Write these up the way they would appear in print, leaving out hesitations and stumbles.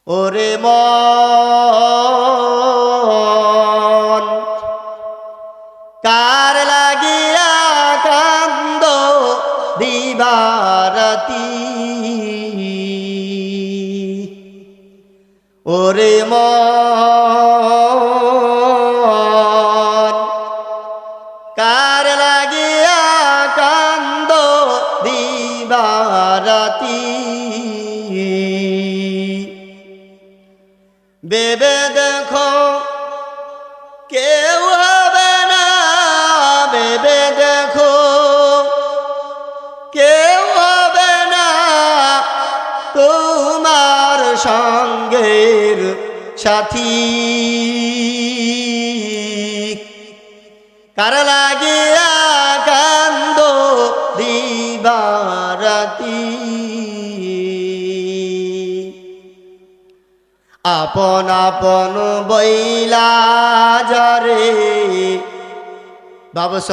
ওরে মন কার লাগিয়া কান্দ দিবারাতি ওরে মন কার লাগিয়া কান্দ দিবারাতি বেবে দেখো কেউ হবে না বেবে দেখো কেউ হবে না তোমার সঙ্গের সাথী কার লাগিয়া কান্দ দিবারাতি আপন আপন বইলা যারে ভাবছ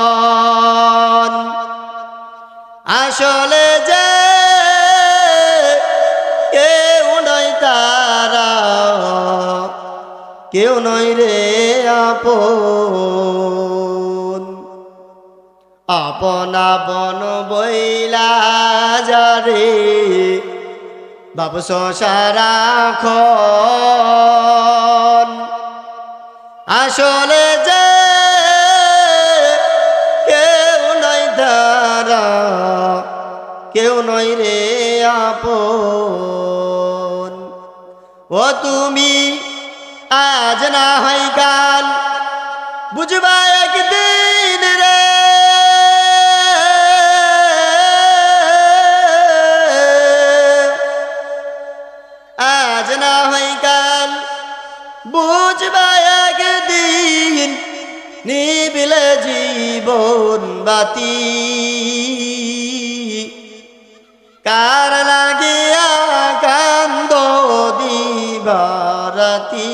সারাক্ষণ আসলে যে কেউ নয় তারা কেউ নয় রে আপন আপন আপন বইলা যারে ভাবছ সারাক্ষণ আসলে যে কেউ নয় তারা কেউ নয় রে আপন ও তুমি আজ না হয় কাল বুঝবা একদিন রে আজ না হয় কাল বুঝবা একদিন নিবিলে জীবন বাতি কার লাগিয়া কান্দ দিবারাতি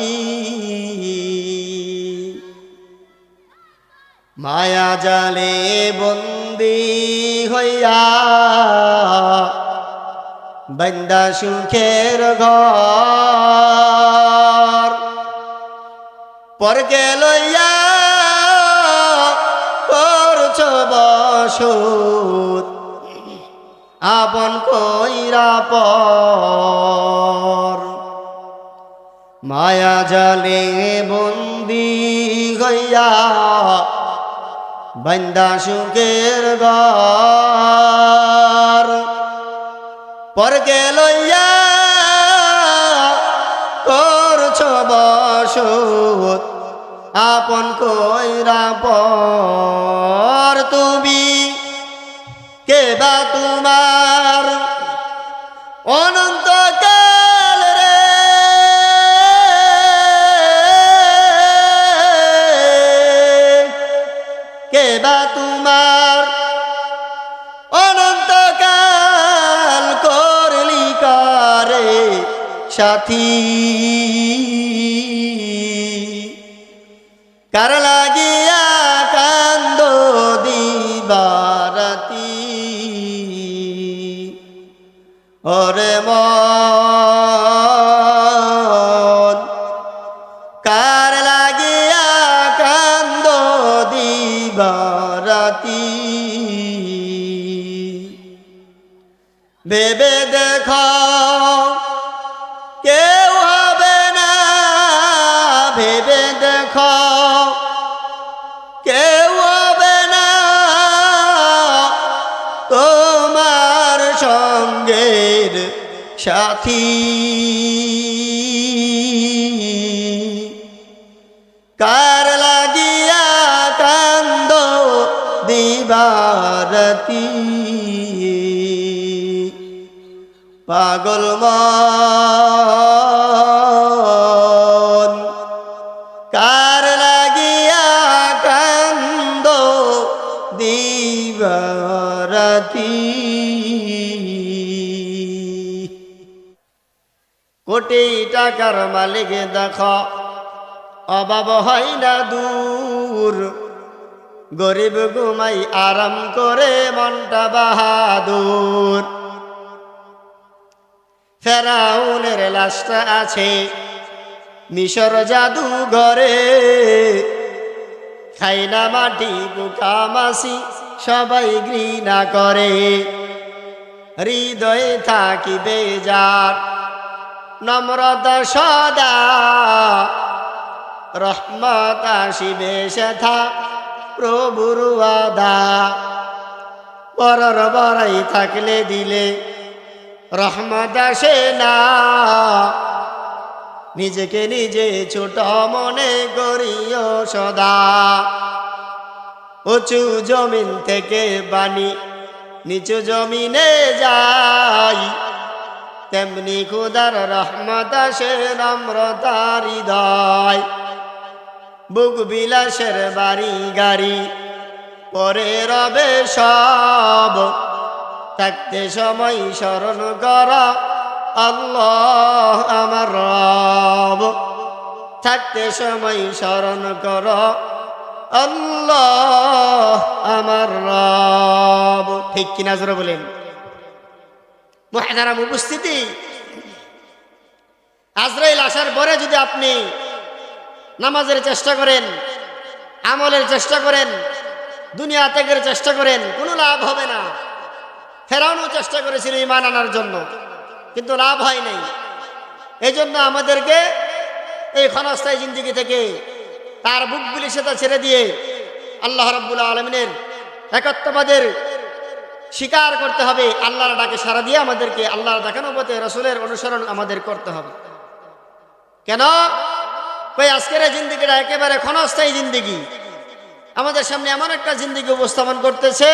মায়া জালে বন্দি হইয়া বান্দা সুখের ঘর পরকে লইয়া করছ বসত আপন কইরা পর মায়া জালে বন্দি হইয়া বান্দা সুখের ঘর পরকে লইয়া করছ বসত আপন কইরা পর তুমি কে বা তোমার অনন্তকাল রে কে বা তোমার অনন্তকাল করলি কারে সাথী কার লাগিয়া কান্দ দিবারাতি ওরে মন কার লাগিয়া কান্দ দিবারাতি ভেবে দেখো কেউ হবে না ভেবে দেখো কেউ হবে না তোমার সঙ্গের সাথী কার লাগিয়া কান্দ দিবারাতি পাগল মন কার লাগিয়া কান্দ দিবারাতি কোটি টাকার মালিক দেখো অভাব হয় না দূর গরিব ঘুমাই আরাম করে মনটা বাহাদুর ফেরাউনের লাশটা আছে মিশর জাদুঘরে, খাই না মাটি পোকামাছি সবাই ঘৃণা করে। হৃদয়ে থাকিবে যার নম্রতা সদা, রহমত আসিবে সেথা প্রভুর ওয়াদা। পরর বড়াই থাকলে দিলে রহমত আসে না, নিজেকে নিজে ছোট মনে করিও সদা। উঁচু জমিন থেকে বাণী নিচু জমিনে যাই, তেমনি খোদার রহমত আসে নম্রতার হৃদয়। বুক বিলাসের বাড়ি গাড়ি পরে রবে সব, থাকতে সময় স্মরণ কর আল্লাহ আমার রব। থাকতে সময় স্মরণ কর আল্লাহ আমার রব। ঠিক কিনা জোরে বলেন। মুহতারাম উপস্থিতি, আজরাইল আসার পরে যদি আপনি নামাজের চেষ্টা করেন, আমলের চেষ্টা করেন, দুনিয়া ত্যাগের চেষ্টা করেন, কোনো লাভ হবে না। ফেরাউনও চেষ্টা করেছিল ঈমান আনার জন্য, কিন্তু লাভ হয় নাই। এই জন্য আমাদেরকে এই ক্ষণস্থায়ী জিন্দেগি থেকে তার বুক বিলাসিতা ছেড়ে দিয়ে আল্লাহ রাব্বুল আলামিনের একাত্মবাদের স্বীকার করতে হবে। আল্লাহর ডাকে সাড়া দিয়ে আমাদেরকে আল্লাহর দেখানো পথে রাসূলের অনুসরণ আমাদের করতে হবে। কেন? ভাই আজকের এই জিন্দেগিটা একেবারে ক্ষণস্থায়ী জিন্দেগি। আমাদের সামনে এমন একটা জিন্দেগি উপস্থাপন করতেছে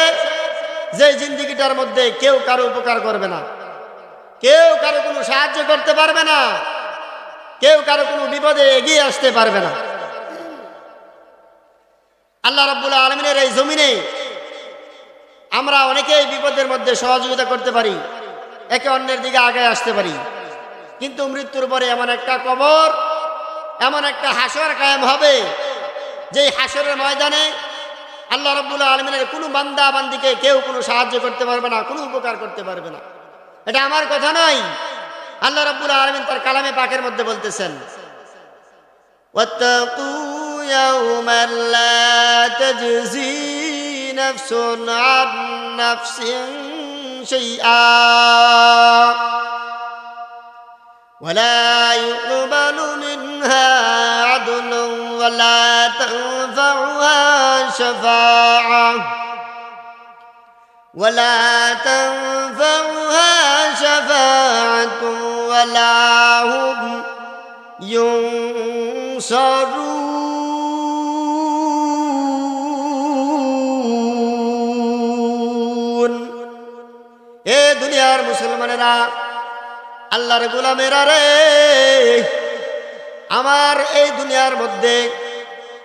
যে জিন্দেগিটার মধ্যে কেউ কারো উপকার করবে না, কেউ কারো কোনো সাহায্য করতে পারবে না, কেউ কারো কোনো বিপদে এগিয়ে আসতে পারবে না। আল্লাহ রাব্বুল আলামিনের এই জমিনে আমরা অনেকেই বিপদের মধ্যে সহযোগিতা করতে পারি, একে অন্যের দিকে আগে আসতে পারি, কিন্তু মৃত্যুর পরে এমন একটা কবর, এমন একটা হাসর কায়েম হবে, যেই হাসরের ময়দানে আল্লাহ রাব্বুল আলামিনের কোনো বান্দা বান্দিকে কেউ কোনো সাহায্য করতে পারবে না, কোনো উপকার করতে পারবে না। এটা আমার কথা নয়, আল্লাহ রাব্বুল আলামিন তার কালামে পাকের মধ্যে বলতেছেন, ওয়াত্তাকু ইয়াওমান লা তাজজি নাফসুন আন নাফসিন শাইআ ওয়ালা ইউকবালু মিনহা আদলুন ওয়ালা তানফাউহা শাফাআ ولا تنفعها شفاعة ولا هم ينصرون। এ দুনিয়ার মুসলমানেরা, আল্লাহর গোলামেরা রে, আমার এই দুনিয়ার মধ্যে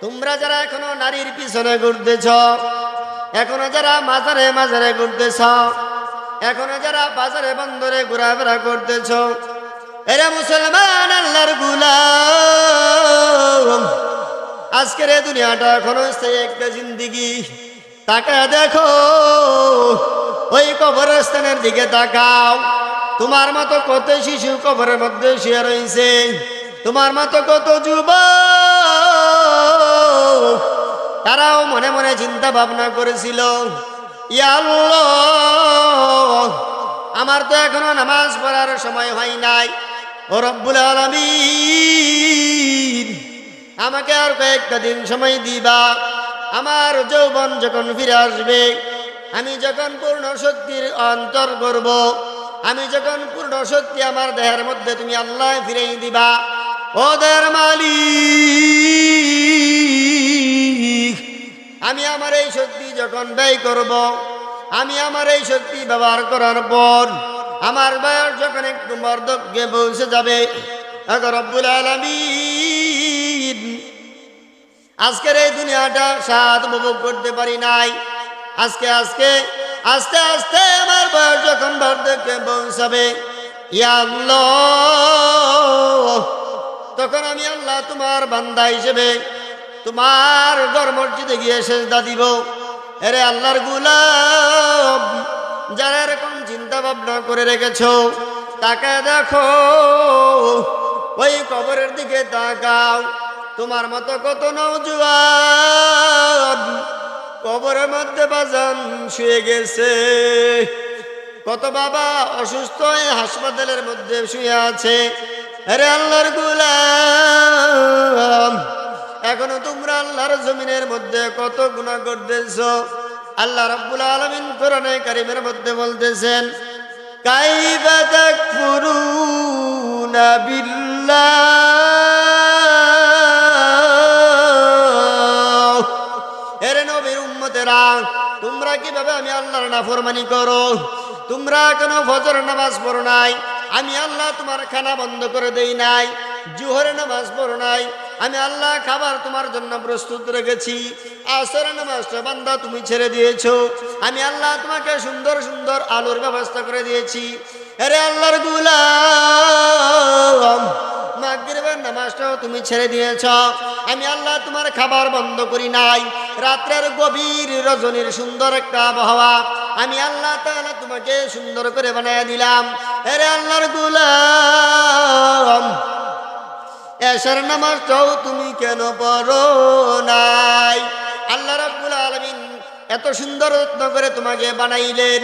তোমরা যারা এখনো নারীর পিছনে ঘুরতেছ, এখনো যারা মাজারে মাজারে ঘুরতেছ, এখনো যারা বাজারে বন্দরে ঘোরাফেরা করতেছ, এরা মুসলমান আল্লাহর গোলাম, আজকের এই দুনিয়াটা ক্ষণস্থায়ী একটা জিন্দেগি। তাকায় দেখো, ওই কবরস্থানের দিকে তাকাও, তোমার মতো কত শিশু কবরের মধ্যে শুয়ে রয়েছে, তোমার মতো কত যুবক, তারাও মনে মনে চিন্তা ভাবনা করেছিল, ইয়া আল্লাহ, আমার তো এখনো নামাজ পড়ার সময় হয় নাই, ও রব্বুল আলামিন, আমাকে আর কয়েকটা দিন সময় দিবা। আমার যৌবন যখন ফিরে আসবে, আমি যখন পূর্ণ শক্তির অন্তর করব, আমি যখন পূর্ণ শক্তি আমার দেহের মধ্যে তুমি আল্লাহ ফিরেই দিবা, ও দেহের মালিক, আমি আমার এই শক্তি যখন ব্যয় করব, আমি আমার এই শক্তি ব্যবহার করার পর আমার বয়স যখন একটু বার্ধক্যে পৌঁছে যাবে, রব্বুল আলামিন, আজকের এই দুনিয়াটা স্বাদ উপভোগ করতে পারি নাই, আজকে আজকে আস্তে আস্তে আমার বয়স যখন বার্ধক্যে পৌঁছাবে, ইয়া আল্লাহ, তখন আমি আল্লাহ তোমার বান্দা হিসেবে তোমার ঘর মসজিদে গিয়ে সেজদা দিব। এরে আল্লাহর গোলাম, যারা এরকম চিন্তা ভাবনা করে রেখেছ, তাকায় দেখো, ওই কবরের দিকে তাকাও, তোমার মতো কত নওজোয়ান কবরের মধ্যে বাজান শুয়ে গেছে, কত বাবা অসুস্থ হয়ে হাসপাতালের মধ্যে শুয়ে আছে। আরে আল্লাহর গোলাম, এখনো তোমরা আল্লাহর জমিনের মধ্যে কত গুনাহ করতেছো। আল্লাহ রাব্বুল আলামিন কোরআনে কারীমের মধ্যে বলতেছেন, কাইফা তাকফুরুনা বিল্লাহ। এরে নবীর উম্মতেরা, তোমরা কিভাবে আমি আল্লাহর নাফরমানি করো? তোমরা কেন ফজর নামাজ পড়ো নাই? আমি আল্লাহ তোমার খানা বন্ধ করে দেই নাই। জোহরের নামাজ পড়ো নাই, আমি আল্লাহ খাবার তোমার জন্য প্রস্তুত রেখেছি। আসরের নামাজটা বান্দা তুমি ছেড়ে দিয়েছো, আমি আল্লাহ তোমাকে সুন্দর সুন্দর আলোর ব্যবস্থা করে দিয়েছি। আরে আল্লাহর গোলাম, মাগরিবের নামাজটাও তুমি ছেড়ে দিয়েছ, আমি আল্লাহ তোমার খাবার বন্ধ করি নাই। রাত্রের গভীর রজনীর সুন্দর একটা আবহাওয়া আমি আল্লাহ তাআলা তোমাকে সুন্দর করে বানিয়ে দিলাম। আরে আল্লাহর গোলাম, এশার নামাজটাও তুমি কেন পড়ো নাই? আল্লাহ রাব্বুল আলামিন এত সুন্দর যত্ন করে তোমাকে বানাইলেন,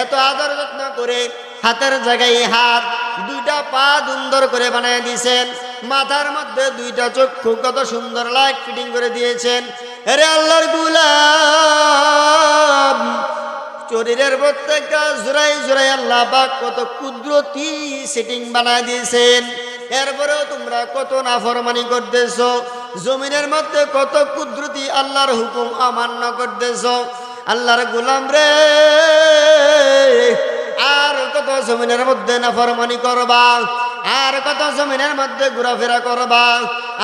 এত আদর যত্ন করে হাতের জায়গায় হাত, দুইটা পা সুন্দর করে বানিয়ে দিয়েছেন, মাথার মধ্যে দুইটা চক্ষু কত সুন্দর লাইট ফিটিং করে দিয়েছেন। আরে আল্লাহর গোলাম, শরীরের প্রত্যেকটা জোড়াই জোড়াই আল্লাহ পাক কত কুদরতি সেটিং বানায় দিয়েছেন। এরপরেও তোমরা কত নাফরমানি করতেছো, জমিনের মধ্যে কত কুদরতি আল্লাহর হুকুম অমান্য করতেছো। আল্লাহর গোলাম রে, আর কত জমিনের মধ্যে নাফরমানি করবা, আর কত জমিনের মধ্যে ঘোরাফেরা করবা?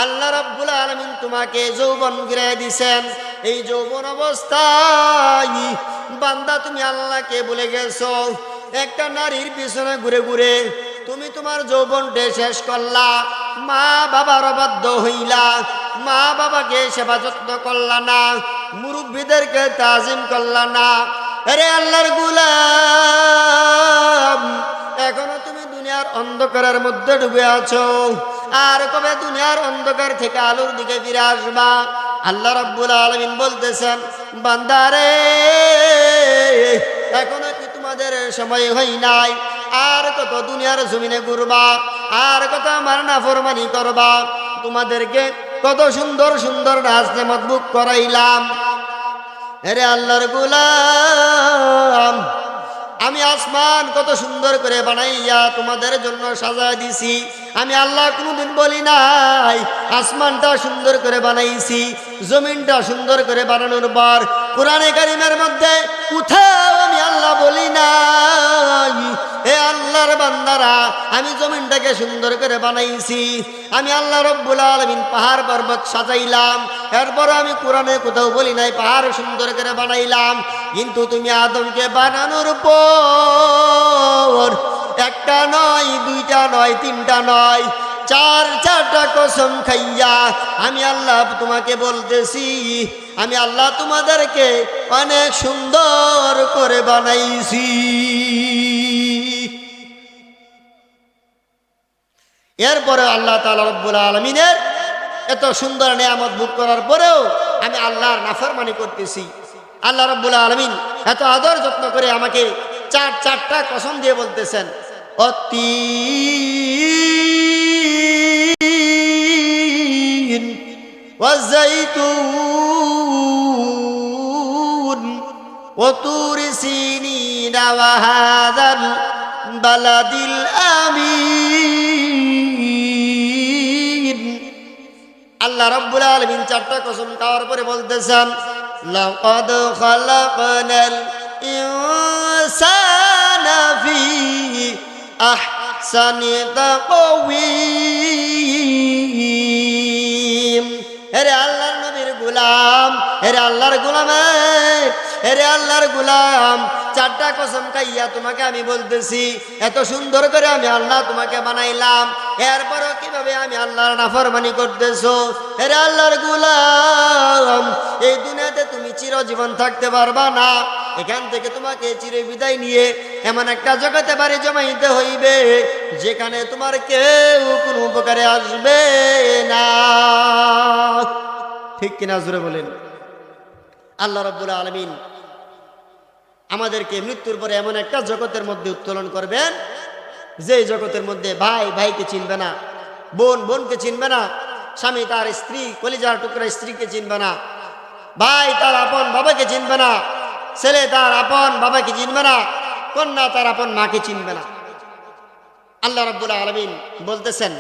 আল্লাহ রাব্বুল আলামিন তোমাকে যৌবন ফিরিয়ে দিয়েছেন। এই যৌবন অবস্থায় বান্দা তুমি আল্লাহকে ভুলে গেছো। একটা নারীর পিছনে ঘুরে ঘুরে তুমি তোমার যৌবনটা শেষ করলা, মা বাবার অবাধ্য হইলা, মা বাবাকে সেবা যত্ন করলা না, মুরব্বীদেরকে তাজিম করলা না। আরে আল্লাহর গোলাম, এখনো তুমি দুনিয়ার অন্ধকারের মধ্যে ডুবে আছো, আর কবে দুনিয়ার অন্ধকার থেকে আলোর দিকে ফিরে আসবা? আল্লাহ রাব্বুল আলামিন বলতেছেন, বান্দারে এখনো কি তোমাদের সময় হয় নাই? আর কত দুনিয়ার জমিনে ঘুরবা, আর কত আমার নাফরমানি করবা? তোমাদেরকে কত সুন্দর সুন্দর নাজ নেয়ামত ভোগ করাইলাম। আরে আল্লাহর গোলাম, আমি আসমান কত সুন্দর করে বানাইয়া তোমাদের জন্য সাজায় দিছি। আমি আল্লাহ কোনোদিন বলি নাই আসমানটা সুন্দর করে বানাইছি, জমিনটা সুন্দর করে বানানোর পর কোরআনে কারিমের মধ্যে কোথাও আমি আল্লাহ বলি নাই হে আল্লাহর বান্দারা আমি জমিনটাকে সুন্দর করে বানাইছি। আমি আল্লাহ রব্বুল আলামিন পাহাড় পর্বত সাজাইলাম, এরপর আমি কোরআনে কোথাও বলি নাই পাহাড় সুন্দর করে বানাইলাম। কিন্তু তুমি আদমকে বানানোর পর একটা নয়, দুইটা নয়, তিনটা নয়, চারটা কসম খাইয়া আমি আল্লাহ তোমাকে বলতেছি, আমি আল্লাহ তোমাদেরকে অনেক সুন্দর করে বানাইছি। এরপরে আল্লাহ তাআলা রব্বুল আলামিনের এত সুন্দর নিয়ামত ভোগ করার পরেও আমি আল্লাহর নাফরমানি করতেছি। আল্লাহ রব্বুল আলামিন এত আদর যত্ন করে আমাকে চারটা কসম দিয়ে বলতেছেন, অত্তিন ওয়াযাইতুন ওয়াতুরি সিনিন ওয়া হাযাল বালাদিল আমিন। আল্লাহ রাব্বুল আলামিন চারটা কসম খাওয়ার পরে বলতেছেন, লাকাদ খালাকনাল ইনসানা ফি আহসানি তাকওয়িম। হে আল্লাহর নবীর গোলাম, হে আল্লাহর গোলাম, হে আল্লাহর গোলাম, চারটা কসম খাইয়া তোমাকে আমি বলতেছি এত সুন্দর করে আমি আল্লাহ তোমাকে বানাইলাম, এরপরও কিভাবে আমি আল্লাহর নাফরমানি করতেছো? হে আল্লাহর গোলাম, এই দুনিয়াতে তুমি চিরজীবন থাকতে পারবা না, এখান থেকে তোমাকে চির বিদায় নিয়ে এমন একটা জগতে বাড়ি জমাইতে হইবে যেখানে তোমার কেউ কোনো উপকারে আসবে না। ঠিক কিনা জোরে বলেন। আল্লাহ রাব্বুল আলামিন আমাদেরকে মৃত্যুর পরে এমন একটা জগতের মধ্যে উত্তোলন করবেন যেই জগতের মধ্যে ভাই ভাইকে চিনবে না, বোন বোনকে চিনবে না, স্বামী তার স্ত্রী কলিজার টুকরা স্ত্রীকে চিনবে না, ভাই তার আপন বাবাকে চিনবে না, ছেলে তার আপন বাবাকে চিনবে না, কন্যা তার আপন মাকে চিনবে না। আল্লাহ রাব্বুল আলামিন বলতেছেন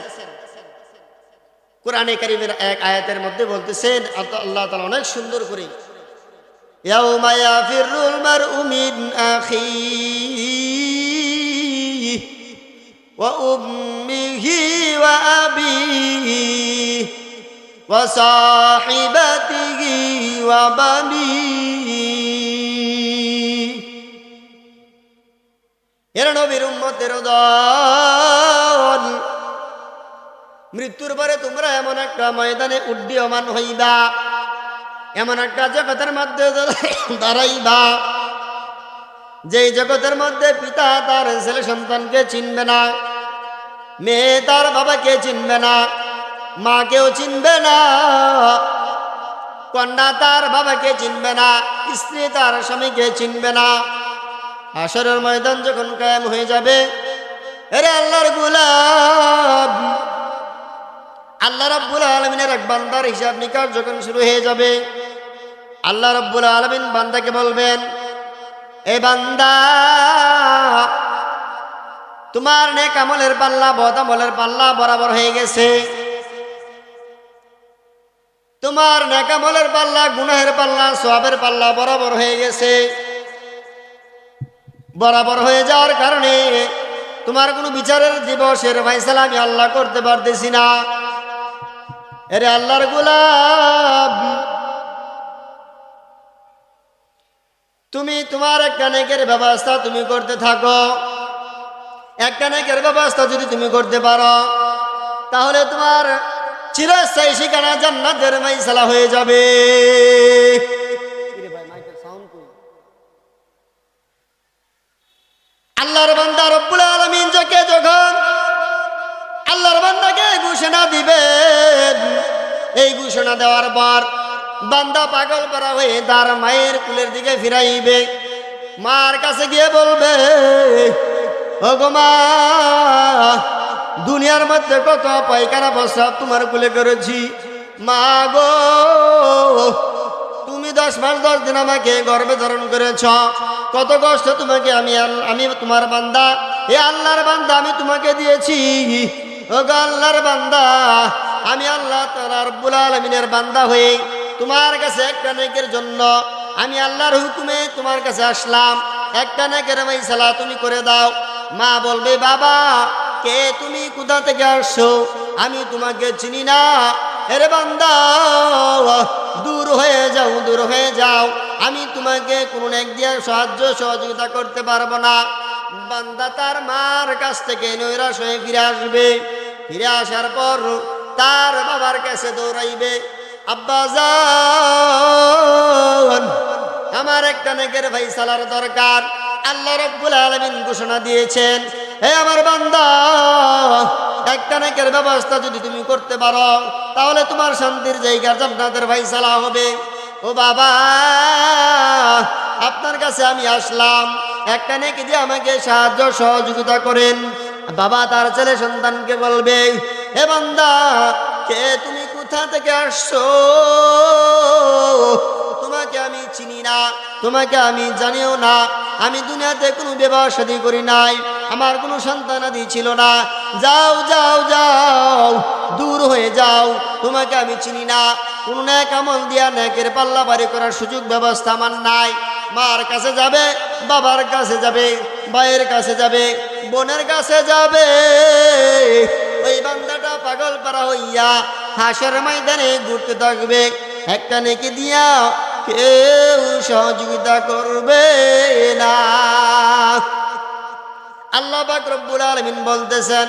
কোরআনে কারীমের এক আয়াতের মধ্যে বলতেছেন, আল্লাহ তাআলা অনেক সুন্দর করে, ইয়াউমা ইয়াফিরুল মারউ মিন আখিহি ওয়া উম্মিহি ওয়া আবিহি ওয়া সাহিবাতিহি ওয়া বানিহি। এর নবীর উম্মতের দল, মৃত্যুর পরে তোমরা এমন একটা ময়দানে উড্ডীয়মান হইবা, এমন একটা জগতের মধ্যে দাঁড়াইবা যেই জগতের মধ্যে পিতা তার ছেলে সন্তানকে চিনবে না, মেয়ে তার বাবাকে চিনবে না, মাকেও চিনবে না, কন্যা তার বাবাকে চিনবে না, স্ত্রী তার স্বামীকে চিনবে না। হাসরের ময়দান যখন কায়েম হয়ে যাবে, আরে আল্লাহর গোলাম, আল্লাহ রাব্বুল আলামিনের এক বান্দার হিসাব নিকাশ যখন শুরু হয়ে যাবে, আল্লাহ রাব্বুল আলামিন বান্দাকে বলবেন, এ বান্দা, তোমার নেক আমলের পাল্লা বদ আমলের পাল্লা বরাবর হয়ে গেছে, তোমার নেক আমলের পাল্লা গুনাহের পাল্লা সওয়াবের পাল্লা বরাবর হয়ে গেছে। বরাবর হয়ে যাওয়ার কারণে তোমার কোনো বিচারের দিবসের ফয়সালা আমি আল্লাহ করতে পারতেছি না। এরে আল্লাহর গোলাম, তুমি তোমার একটা নেকের ব্যবস্থা তুমি করতে থাকো। একটা নেকের ব্যবস্থা যদি তুমি করতে পারো, তাহলে তোমার চিরস্থায়ী ঠিকানা জান্নাতের ফয়সালা হয়ে যাবে। আল্লাহর বান্দা রব্বুল আলামিন যাকে যখন আল্লাহর বান্দাকে ঘোষণা দিবেন, এই ঘোষণা দেওয়ার পর বান্দা পাগল করা হয়ে তার মায়ের কুলের দিকে ফিরাইবে, মার কাছে গিয়ে বলবে, ওগো মা, দুনিয়ার মধ্যে কত পায়খানা প্রস্রাব তোমার কুলে করেছি, মা গো, তুমি 10 মাস 10 দিন আমাকে গর্ভে ধারণ করেছ, কত কষ্ট তোমাকে আমি তোমার বান্দা, এ আল্লাহর বান্দা আমি তোমাকে দিয়েছি। ওগো আল্লাহর বান্দা, আমি আল্লাহ তাআলা রব্বুল আলামিনের বান্দা হয়ে তোমার কাছে একটা নেকের জন্য আমি আল্লাহর হুকুমে তোমার কাছে আসলাম, একটা নেকের ফয়সালা তুমি করে দাও। মা বলবে, বাবা, কে তুমি, কোথা থেকে আসছো, আমি তোমাকে চিনি না। এরে বান্দা, দূর হয়ে যাও, দূর হয়ে যাও, আমি তোমাকে কোনো নেক দিয়ে সাহায্য সহযোগিতা করতে পারবো না। বান্দা তার মার কাছ থেকে নৈরাশ হয়ে ফিরে আসবে। ফিরে আসার পর তার বাবার কাছে দৌড়াইবে, আব্বা জান, আমার একটা নেকের ফয়সালার দরকার। আল্লাহ রাব্বুল আলামিন ঘোষণা দিয়েছেন, হে আমার বান্দা, একটা নেকের ব্যবস্থা যদি তুমি করতে পারো, তাহলে তোমার শান্তির জায়গা জান্নাতের ফয়সালা হবে। ও বাবা, আপনার কাছে আমি আসলাম, একটা নেকি দিয়ে আমাকে সাহায্য সহযোগিতা করেন। বাবা তার ছেলে সন্তানকে বলবে, হে বান্দা, কে তুমি, কোথা থেকে আসছো, তোমাকে আমি চিনি না, তোমাকে আমি জানিও না, আমি দুনিয়াতে কোনো বিবাহ শাদী করি নাই, আমার কোনো সন্তানাদি ছিল না, যাও যাও যাও, দূর হয়ে যাও, তোমাকে আমি চিনি না, কোন নেক আমল দিয়া নেকের পাল্লা বাড়ি করার সুযোগ ব্যবস্থা আমার নাই। মার কাছে যাবে, বাবার কাছে যাবে, ভাইয়ের কাছে যাবে, বোনের কাছে যাবে। ওই বান্দাটা পাগল পারা হইয়া হাসর ময়দানে ঘুরতে থাকবে, একটা নেকি দিয়া কেউ সহযোগিতা করবে না। আল্লাহ পাক রব্বুল আলামিন বলতেছেন,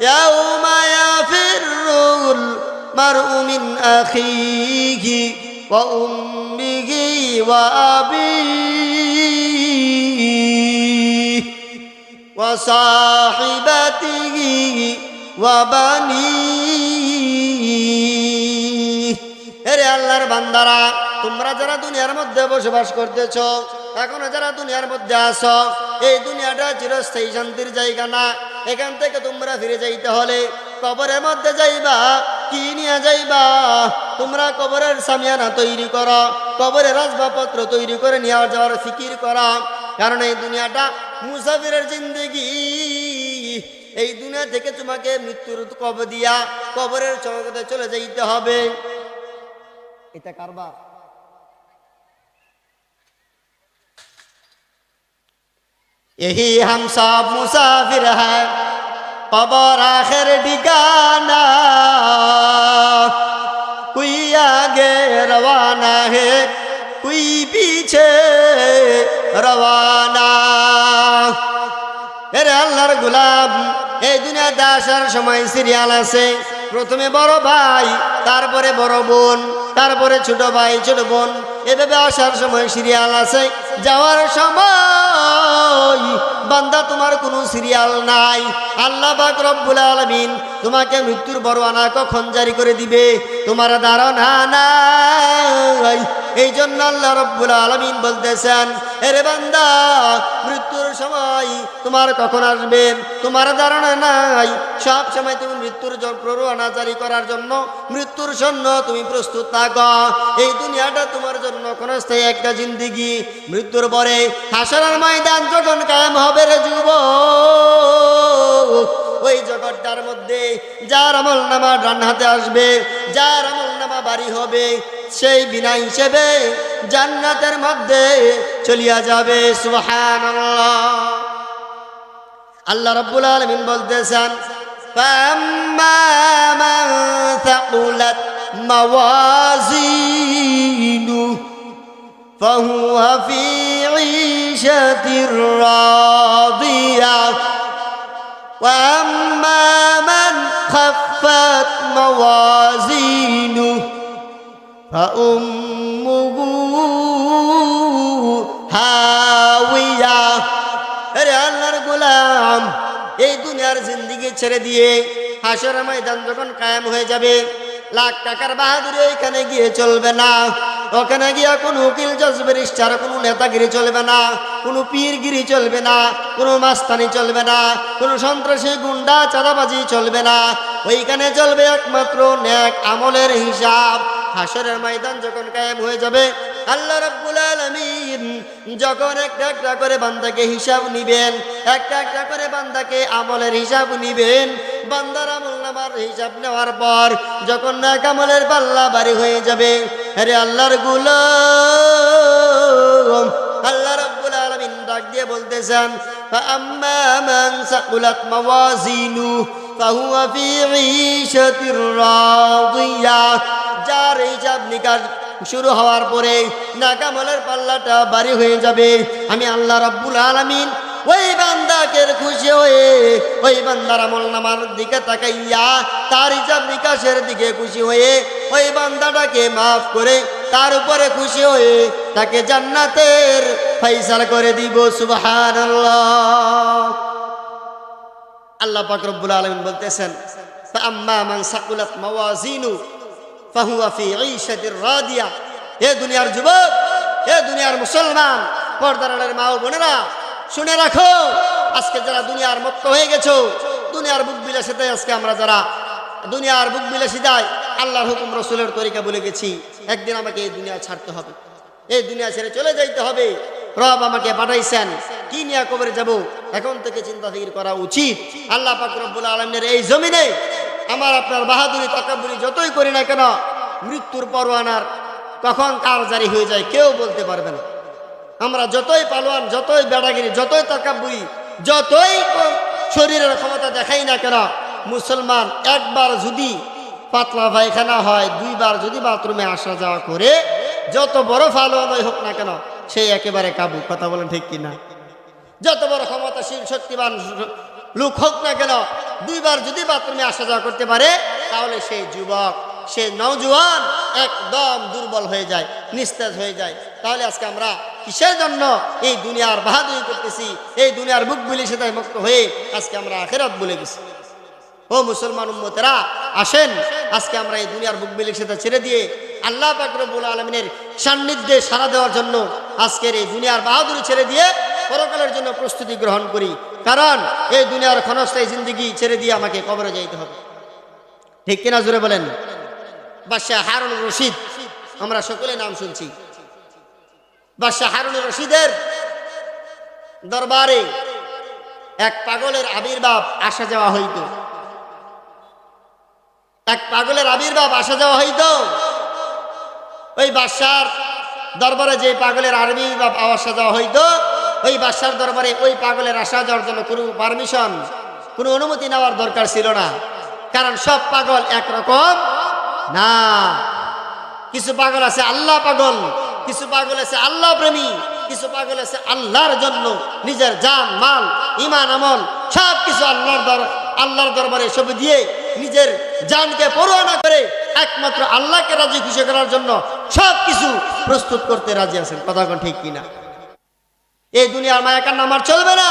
ইয়াউমা ইয়াফিরুল মারউ মিন আখিহি ওয়া উম্মিহি ওয়া আবিহি ওয়া সাহিবাতিহি ওয়া বানিহি। এরে আল্লাহর বান্দারা, তোমরা যারা দুনিয়ার মধ্যে বসবাস করতেছ, এখনো যারা দুনিয়ার মধ্যে আছো, এই দুনিয়াটা চিরস্থায়ী শান্তির জায়গা না। এখান থেকে তোমরা ফিরে যাইতে হলে কবরের মধ্যে যাইবা, কি নিয়ে যাইবা? তোমরা কবরের সামিয়ানা তৈরি করো, কবরের আসবাবপত্র তৈরি করে নিয়ে যাওয়ার ফিকির করা। কারণ এই দুনিয়াটা মুসাফিরের জিন্দেগি। এই দুনিয়া থেকে তোমাকে মৃত্যুর কবর দিয়া কবরের জগতে চলে যাইতে হবে। এটা কারবার। यही हम सब मुसाफिर है, कबर आखिर ठिकाना, कोई आगे रवाना है, कोई पीछे रवाना। এরে আল্লাহর গোলাম, এই দুনিয়াতে আসার সময় সিরিয়াল আছে। প্রথমে বড় ভাই, তারপরে বড় বোন, তারপরে ছোট ভাই ছোট বোন, এভাবে আসার সময় সিরিয়াল আছে। যাওয়ার সময় বান্দা তোমার কোনো সিরিয়াল নাই। আল্লাহ পাক রব্বুল আলামিন তোমাকে মৃত্যুর পরোয়ানা কখন জারি করে দিবে তোমার ধারণা নাই। এই জন্য আল্লাহ রব্বুল আলামিন বলতেছেন, এরে বান্দা, মৃত্যুর সময় তোমার কখন আসবে তোমার ধারণা নাই। সব সময় তুমি মৃত্যুর পরোয়ানা জারি করার জন্য, মৃত্যুর জন্য তুমি প্রস্তুত থাকো। এই দুনিয়াটা তোমার জন্য ক্ষণস্থায়ী একটা জিন্দেগি। মৃত্যুর পরে হাসরের ময়দান যখন কায়েম হবে রে যুবক, ওই জগৎটার মধ্যে যার আমল নামা ডান হাতে আসবে, যার আমল নামা বাড়ি হবে, সেই বিনা হিসেবে জান্নাতের মধ্যে চলিয়া যাবে। সুবহানাল্লাহ। আল্লাহ রাব্বুল আলামিন বলতেছেন, ফাম্মা মান থাকুলাত মাওয়াজিনু ফাহুয়া ফি ঈশাতির রাদিয়া ওয়া আম্মা মান খাফফাত মাওয়াজিনু ফাউম্মুহু হাওিয়া। আরে আল্লাহর গোলাম, এই দুনিয়ার জিন্দেগি ছেড়ে দিয়ে হাসরের ময়দান যখন কায়েম হয়ে যাবে, লাখ টাকার বাহাদুরি এখানে গিয়ে চলবে না। ওখানে গিয়া কোনো উকিল জজ ব্যারিস্টার, কোনো নেতাগিরি চলবে না, কোনো পীরগিরি চলবে না, কোনো মাস্তানি চলবে না, কোনো সন্ত্রাসী গুন্ডা চাঁদাবাজি চলবে না। ওইখানে চলবে একমাত্র নেক আমলের হিসাব। হাসরের ময়দান যখন কায়েম হয়ে যাবে, আল্লাহ রাব্বুল আলামিন যখন একটা একটা করে বান্দাকে হিসাব নিবেন, একটা একটা করে বান্দাকে আমলের হিসাব নিবেন, বান্দার আমলনামার হিসাব নেওয়ার পর যখন নেক আমলের পাল্লা ভারী হয়ে যাবে, আরে আল্লাহর গোলাম, আল্লাহ রাব্বুল আলামিন ডাক দিয়ে বলতেছেন, ফাআম্মা মান সাকুলাত মাওয়াজিনু ফাহুয়া ফি ঈশাতির রাদিয়া। যার হিসাব নিকাশ শুরু হওয়ার পরে নাকামলের পাল্লাটা ভারী হয়ে যাবে, আমি আল্লাহ রাব্বুল আলামিন ওই বান্দাকে খুশি হয়ে, ওই বান্দার আমলনামার দিকে তাকাইয়া তার হিসাব নিকাশের দিকে খুশি হয়ে ওই বান্দাটাকে মাফ করে তার উপরে খুশি হয়ে তাকে জান্নাতের ফয়সালা করে দিব। সুবহানাল্লাহ। আল্লাহ পাক রব্বুল আলামিন বলতেছেন, ফাআম্মা মান সাকুলাত মাওয়াজিনু ফাহুয়া ফি ঈশাতির রাদিয়া। এ দুনিয়ার যুবক, এ দুনিয়ার মুসলমান, পর্দার আড়ালের মা ও বোনেরা, শুনে রাখো, আজকে যারা দুনিয়ার মত্ত হয়ে গেছো, দুনিয়ার বুক বিলাসিতায় আজকে আমরা যারা দুনিয়ার বুক বিলাসিতায় আল্লাহর হুকুম রাসূলের তরিকা বলে গেছি, একদিন আমাকে এই দুনিয়া ছাড়তে হবে, এই দুনিয়া ছেড়ে চলে যাইতে হবে। রব আমাকে পাঠাইছেন, কি নিয়ে কবরে যাব, এখন থেকে চিন্তা ফিকির করা উচিত। আল্লাহ পাক রব্বুল আলামিনের এই জমিনে আমার আপনার বাহাদুরি তাকাব্বুরি যতই করি না কেন, মৃত্যুর পরোয়ানার কখন কার জারি হয়ে যায় কেউ বলতে পারবে না। আমরা যতই পালোয়ান, যতই বেড়াগিরি, যতই তাকাব্বুরি, যতই শরীরের ক্ষমতা দেখাই না কেন, মুসলমান একবার যদি পাতলা পায়খানা হয়, দুইবার যদি বাথরুমে আসা যাওয়া করে, যত বড় পালোয়ানই হোক না কেন, সেই একেবারে কাবু। কথা বলেন ঠিক কিনা? যত বড় ক্ষমতাশীল শক্তিবান লোক হোক না কেন, দুইবার যদি বাথরুমে আসা যাওয়া করতে পারে, তাহলে সেই যুবক, সে নওজোয়ান একদম দুর্বল হয়ে যায়, নিস্তেজ হয়ে যায়। তাহলে আজকে আমরা কিসের জন্য এই দুনিয়ার বাহাদুরি করতেছি, এই দুনিয়ার বুক বিলি সেটাই মুক্ত হয়ে আজকে আমরা আখিরাত ভুলে গেছি। ও মুসলমান উম্মতেরা, আসেন আজকে আমরা এই দুনিয়ার বুক বিলি সেটা ছেড়ে দিয়ে আল্লাহ পাক রব্বুল আলামিনের সান্নিধ্যে সাড়া দেওয়ার জন্য আজকের এই দুনিয়ার বাহাদুরি ছেড়ে দিয়ে পরকালের জন্য প্রস্তুতি গ্রহণ করি। কারণ এই দুনিয়ার ক্ষণস্থায়ী জিন্দেগি ছেড়ে দিয়ে আমাকে কবরে যাইতে হবে। ঠিক কিনা জোরে বলেন? বাদশাহ হারুনুর রশিদ, আমরা সকলে নাম শুনছি। বাদশাহ হারুনুর রশিদের দরবারে এক পাগলের আবির্ভাব আসা যাওয়া হইত। এক পাগলের আবির্ভাব আসা যাওয়া হইতো। ওই বাদশার দরবারে যে পাগলের আবির্ভাব আসা যাওয়া হইতো, ওই বাদশার দরবারে ওই পাগলের আসা যাওয়ার জন্য কোনো পারমিশন, কোনো অনুমতি নেওয়ার দরকার ছিল না। কারণ সব পাগল একরকম না। কিছু পাগল আছে আল্লাহ পাগল, কিছু পাগল আছে আল্লাহ প্রেমী, কিছু পাগল আছে আল্লাহর জন্য নিজের জান মাল ইমান আমল সব কিছু আল্লাহর দরবারে সব দিয়ে নিজের জানকে পরোয়া না করে একমাত্র আল্লাহকে রাজি খুশি করার জন্য সব কিছু প্রস্তুত করতে রাজি আছেন। কথা কোন ঠিক কিনা? এই দুনিয়ার মায়া কান্না আমার চলবে না।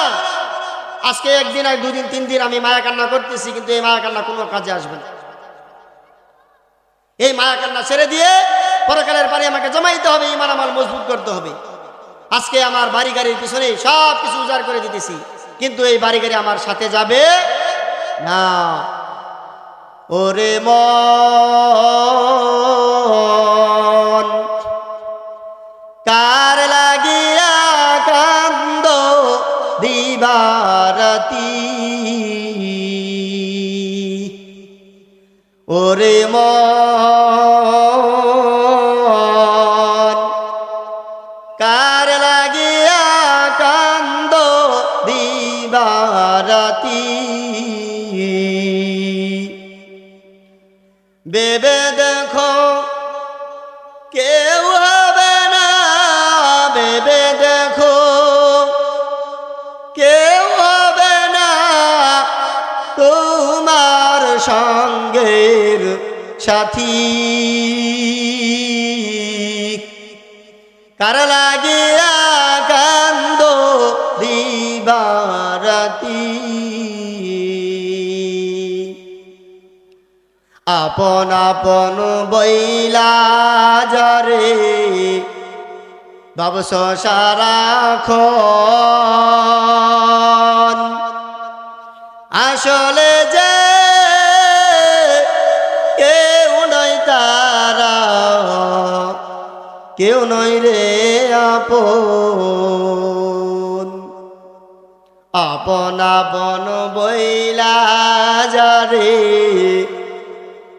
আজকে একদিন আর দুদিন তিন দিন আমি মায়া কান্না করতেছি, কিন্তু এই মায়া কান্না কোনো কাজে আসবে না। এই মায়া কান্না ছেড়ে দিয়ে পরকালের পারে আমাকে জমাইতে হবে, ইমান আমল মজবুত করতে হবে। আজকে আমার বাড়ি গাড়ির পিছনে সব কিছু উজাড় করে দিতেছি, কিন্তু এই বাড়ি গাড়ি আমার সাথে যাবে না। ওরে মন কার লাগিয়া কান্দ দিবারাতি, ওরে মন কার লাগিয়া কান্দ দিবারাতি, বেবে দেখো কেউ হবে না, বেবে দেখো কেউ হবে না তোমার সঙ্গের সাথী, কার লাগিয়া কান্দ দিবারাতি, আপন আপন বইলা যারে ভাবছ সারাক্ষণ, আসলে যে কেউ নয় তারা, কেউ নয় রে আপন। আপন আপন বইলা যারে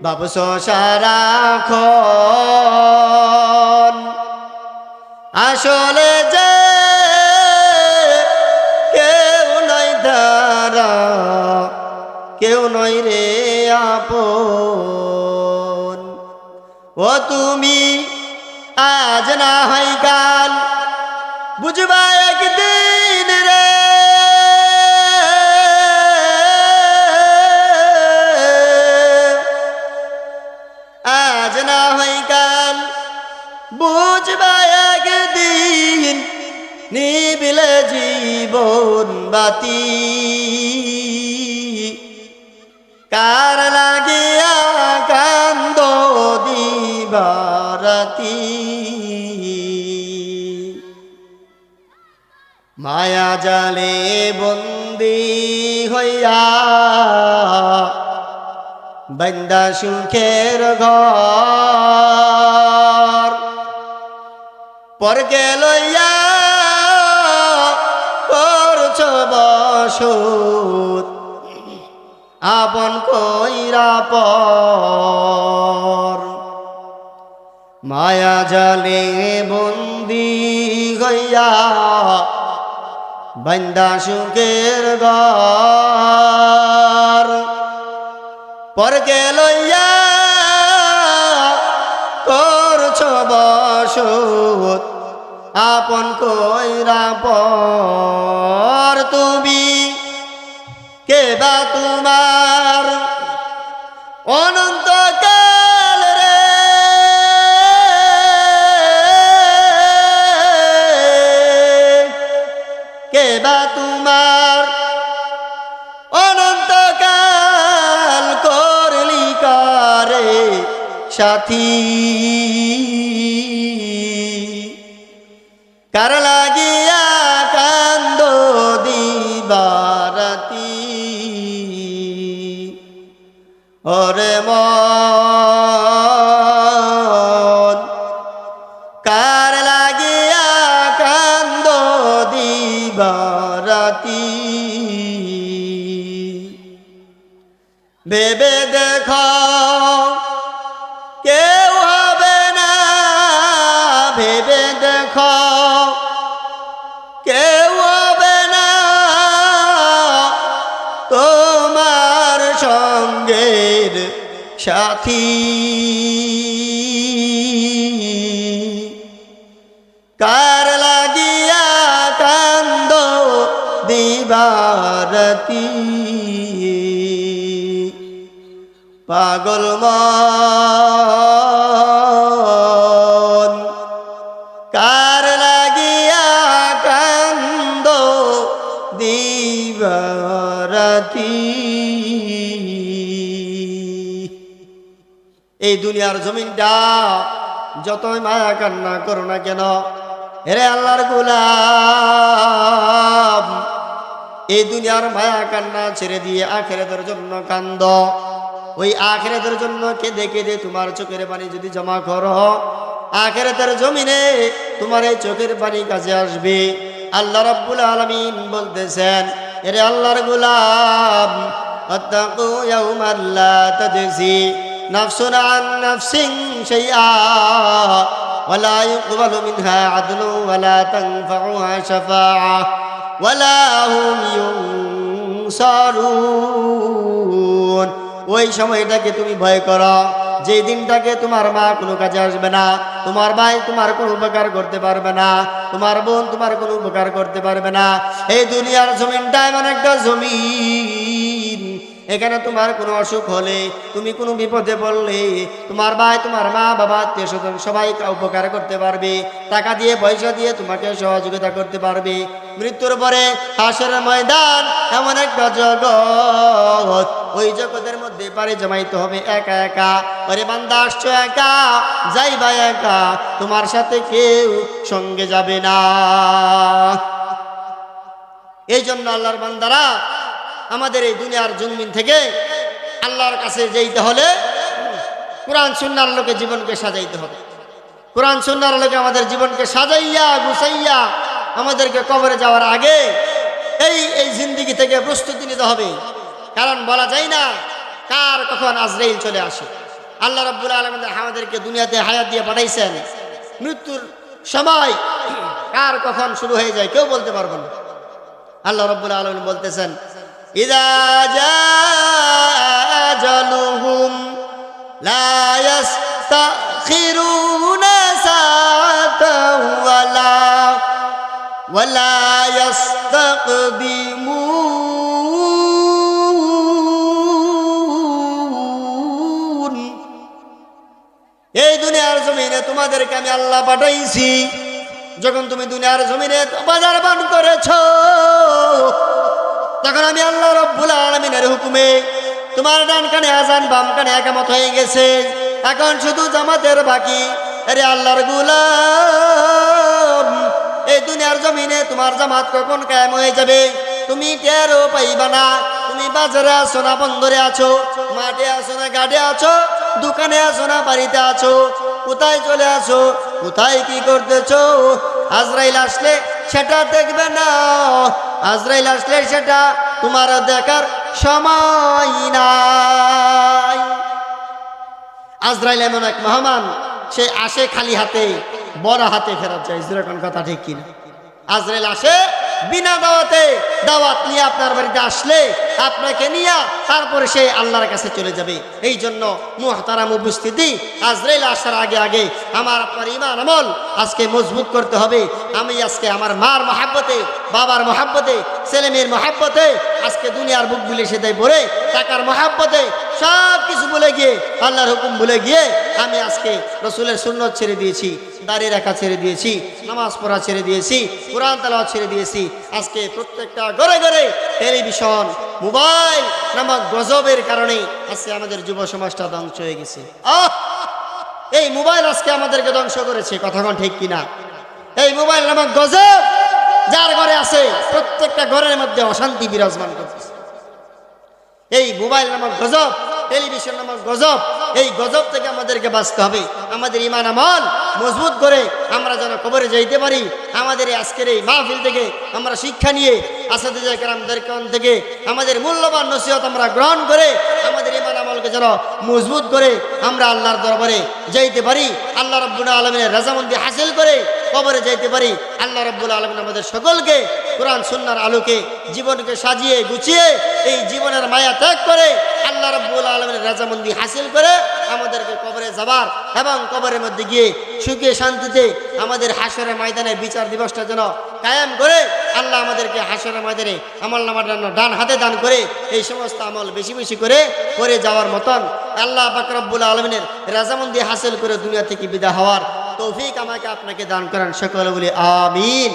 ভাবছ সারাক্ষণ, আসলে যে কেউ নয় তারা, কেউ নয় রে আপন। ও তুমি আজ না হয় কাল বুঝবা একদিন রে, আজ না হয় কাল বুঝবা একদিন, নিবিলে জীবন বাতি, কার লাগিয়া কান্দ দিবারাতি, মায়া জালে বন্দি হইয়া বান্দা সুখের ঘর, পরকে লইয়া করছ বসত আপন কইরা পর, মায়া জালে বন্দি হইয়া বান্দা সুখের ঘর, পরকে লইয়া করছ বসত আপন কইরা পর, তুমি কে বা তোমার অনন্তকাল রে, সাথী কার লাগিয়া কান্দ দিবারাতি ওরে মন কার লাগিয়া কান্দ দিবারাতি ভেবে দেখো কেউ হবে না ভেবে দেখো কেউ হবে না তোমার সঙ্গের সাথী কার লাগিয়া কান্দ দিবারাতি পাগল মন কার লাগিয়া কান্দ দিবারাতি এই দুনিয়ার জমিনটা যতই মায়া কান্না করো না কেন হেরে আল্লাহর গোলাম এই দুনিয়ার মায়া কান্না ছেড়ে দিয়ে আখিরাতের জন্য কান্দ ওই আখিরাতের জন্য কেঁদে কেঁদে তোমার চোখের পানি যদি জমা করো আখিরাতের জমিনে তোমার এই চোখের পানি কাছে আসবে আল্লাহ রাব্বুল আলামিন বলতেছেন এরে আল্লাহর গোলাম আত্তাকু ইয়াউমান লা তাজজি নাফসুন আন নাফসিন শাইআ ওয়ালা ইউকবালু মিনহা আদলু ওয়ালা তানফাউহা শাফাআ ওয়ালা হুম ইউনসারুন ওই সময়টাকে তুমি ভয় করো যে দিনটাকে তোমার মা কোনো কাজে আসবে না তোমার ভাই তোমার কোনো উপকার করতে পারবে না তোমার বোন তোমার কোনো উপকার করতে পারবে না এই দুনিয়ার জমিনটা এমন একটা জমিন এখানে তোমার কোনো অসুখ হলে তুমি কোনো বিপদে পড়লে তোমার ভাই তোমার মা বাবা আত্মীয় স্বজন সবাই উপকার করতে পারবে টাকা দিয়ে পয়সা দিয়ে তোমাকে সহযোগিতা করতে পারবে মৃত্যুর পরে হাসরের ময়দান এমন একটা জগৎ ওই জগতের মধ্যে পারে জমাইতে হবে একা একা ওরে বান্দা আসছো একা যাইবা একা তোমার সাথে কেউ সঙ্গে যাবে না এই জন্য আল্লাহর বান্দারা আমাদের এই দুনিয়ার জমিন থেকে আল্লাহর কাছে যেতে হলে কোরআন সুন্নাহর আলোকে জীবনকে সাজাইতে হবে কোরআন সুন্নাহর আলোকে আমাদের জীবনকে সাজাইয়া গুছাইয়া আমাদেরকে কবরে যাওয়ার আগে এই জিন্দেগি থেকে প্রস্তুতি নিতে হবে কারণ বলা যায় না কার কখন আজরাইল চলে আসে আল্লাহ রাব্বুল আলামিন আমাদেরকে দুনিয়াতে হায়াত দিয়ে পাঠাইছেন মৃত্যুর সময় কার কখন শুরু হয়ে যায় কেউ বলতে পারবে না আল্লাহ রাব্বুল আলামিন বলতেছেন ইযা জাআ আজালুহুম লা ইস্তাখিরুনা সাআতান ওয়ালা ইস্তাকদিমুন এই দুনিয়ার জমিনে তোমাদেরকে আমি আল্লাহ পাঠাইছি যখন তুমি দুনিয়ার জমিনে বাজার পান করেছো তখন আমি আল্লাহ রাব্বুল আলামিনের হুকুমে তোমার ডান কানে আযান বাম কানে ইকামত হয়ে গেছে এখন শুধু জামাতের বাকি আরে আল্লাহর গোলাম এই দুনিয়ার জমিনে তোমার জামাত কখন কায়েম হয়ে যাবে তুমি টেরও পাইবা না তুমি বাজারে আছো না বন্দরে আছো মাঠে আছো না ঘাটে আছো দোকানে আছো না বাড়িতে আছো কোথায় চলে আছো কোথায় কি করতেছো আজরাইল আসলে সেটা দেখবে না আজরাইল আসলে সেটা তোমার দেখার সময় নাই আজরাইল এমন এক মেহমান সে আসে খালি হাতে বড় হাতে ফেরত যায় যেরকম কথা ঠিক কিনা আজরাইল আসে বিনা দাওয়াতে দাওয়াত নিয়ে আপনার বাড়িতে আসলে আপনাকে নিয়ে তারপরে সে আল্লাহর কাছে চলে যাবে এই জন্য মুহতারাম উপস্থিতি আজরাইল আসার আগে আগে আমার আপনার ঈমান আমল আজকে মজবুত করতে হবে আমি আজকে আমার মার মহাব্বতে বাবার মহাব্বতে ছেলে মেয়ের মহাব্বতে আজকে দুনিয়ার বুক বিলে সেটাই পড়ে টাকার মহাব্বতে সব কিছু ভুলে গিয়ে আল্লাহর হুকুম ভুলে গিয়ে আমি আজকে রসুলের সুন্নত ছেড়ে দিয়েছি দাড়ি রাখা ছেড়ে দিয়েছি নামাজ পড়া ছেড়ে দিয়েছি কোরআন তেলাওয়াত ছেড়ে দিয়েছি আজকে প্রত্যেকটা ঘরে ঘরে টেলিভিশন মোবাইল নামক গজবের কারণে আজকে আমাদের যুব সমাজটা ধ্বংস হয়ে গেছে এই মোবাইল আজকে আমাদেরকে ধ্বংস করেছে, কথা কোন ঠিক কিনা? এই মোবাইল নামক গজব যার ঘরে আছে প্রত্যেকটা ঘরের মধ্যে অশান্তি বিরাজমান করতেছে। এই মোবাইল নামক গজব, টেলিভিশন নামক গজব, এই গজব থেকে আমাদেরকে বাঁচতে হবে। আমাদের ঈমান আমল মজবুত করে আমরা যেন কবরে যাইতে পারি। আমাদের এই আজকের এই মাহফিল থেকে আমরা শিক্ষা নিয়ে আসাদিজা কেরামদের কান থেকে আমাদের মূল্যবান নসিহত আমরা গ্রহণ করে আমাদের ঈমান আমলকে যেন মজবুত করে আমরা আল্লাহর দরবারে যাইতে পারি, আল্লাহ রাব্বুল আলামিনের রাজামন্দি হাসিল করে কবরে যাইতে পারি। আল্লাহ রাব্বুল আলামিন আমাদের সকলকে কোরআন সুন্নাহর আলোকে জীবনকে সাজিয়ে গুছিয়ে এই জীবনের মায়া ত্যাগ করে আল্লাহ রাব্বুল আলামিনের রাজামন্দি হাসিল করে আমাদেরকে কবরে যাবার এবং কবরের মধ্যে গিয়ে সুখে শান্তিতে আমাদের হাশরের ময়দানে বিচার দিবসটা যেন কায়েম করে আল্লাহ আমাদেরকে হাশরের ময়দানে আমল নামার ডান হাতে দান করে এই সমস্ত আমল বেশি বেশি করে যাওয়ার মতন আল্লাহ পাক রব্বুল আলামিনের রাজামন্দি হাসিল করে দুনিয়া থেকে বিদায় হওয়ার তৌফিক আমাকে আপনাকে দান করেন। সকলে বলি আমিন।